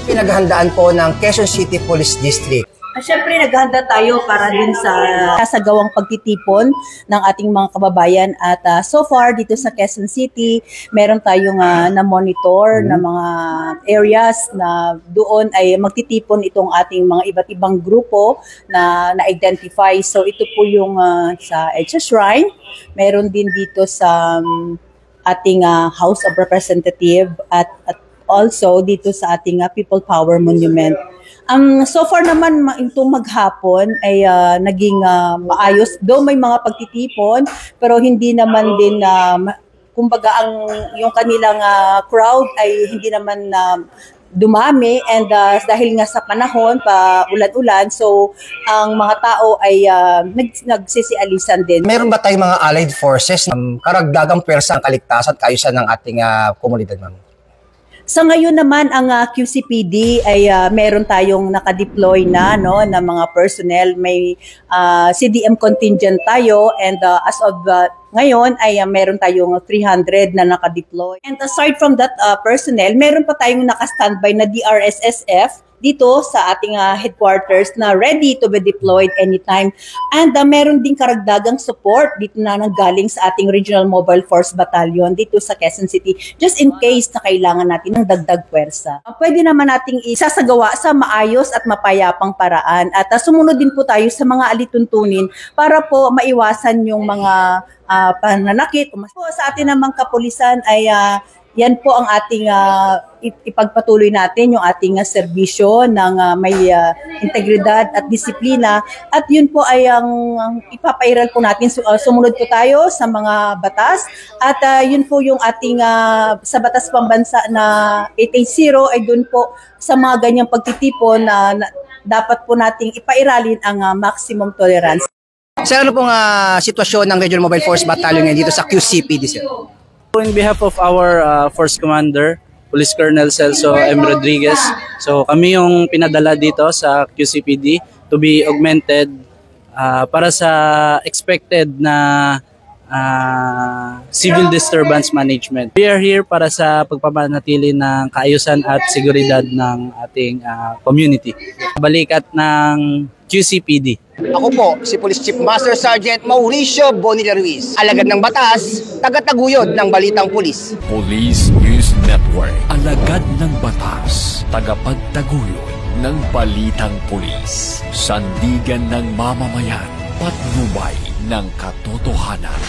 pinaghahandaan po ng Quezon City Police District? Siyempre, naghahanda tayo para din sa kasagawang pagtitipon ng ating mga kababayan at so far dito sa Quezon City, meron tayong na-monitor na mga areas na doon ay magtitipon itong ating mga iba't ibang grupo na na-identify. So ito po yung sa EDSA Shrine, meron din dito sa ating House of Representatives at also dito sa ating People Power Monument. So far naman itong maghapon ay naging maayos. Though may mga pagtitipon, pero hindi naman din kumbaga yung kanilang crowd ay hindi naman dumami and dahil nga sa panahon pa ulan-ulan, so ang mga tao ay nagsisialisan din. Meron ba tayong mga allied forces karagdagang pwersa ang kaligtasan kaayusan ng ating komunidad, ma'am? Sa ngayon naman, ang QCPD ay meron tayong nakadeploy na mga personnel. May CDM contingent tayo and as of ngayon ay meron tayong 300 na nakadeploy. And aside from that personnel, meron pa tayong nakastandby na DRSSF dito sa ating headquarters na ready to be deployed anytime. And meron din karagdagang support dito na nanggaling sa ating Regional Mobile Force Battalion dito sa Quezon City just in case na kailangan natin ng dagdag puwersa. Pwede naman nating isasagawa sa maayos at mapayapang paraan at sumunod din po tayo sa mga alituntunin para po maiwasan yung mga pananakit. Sa atin namang kapulisan ay yan po ang ating ipagpatuloy natin, yung ating serbisyo ng may integridad at disiplina. At yun po ay ang ipapairal po natin. Sumunod po tayo sa mga batas. At yun po yung ating sa batas pambansa na 880 ay dun po sa mga ganyang pagtitipon na dapat po nating ipairalin ang maximum tolerance. Sir, ano pong sitwasyon ng Regional Mobile Force Battalion ngayon dito sa QCPD, sir? In behalf of our Force Commander, Police Colonel Celso M. Rodriguez, so kami yung pinadala dito sa QCPD to be augmented para sa expected na civil disturbance management. We are here para sa pagpapanatili ng kaayusan at seguridad ng ating community. Balikat ng QCPD. Ako po, si Police Chief Master Sergeant Mauricio Bonilla Ruiz, alagad ng batas, tagataguyod ng balitang pulis. Police News Network, alagad ng batas, tagapagtaguyod ng balitang pulis, sandigan ng mamamayan, patnubay ng katotohanan.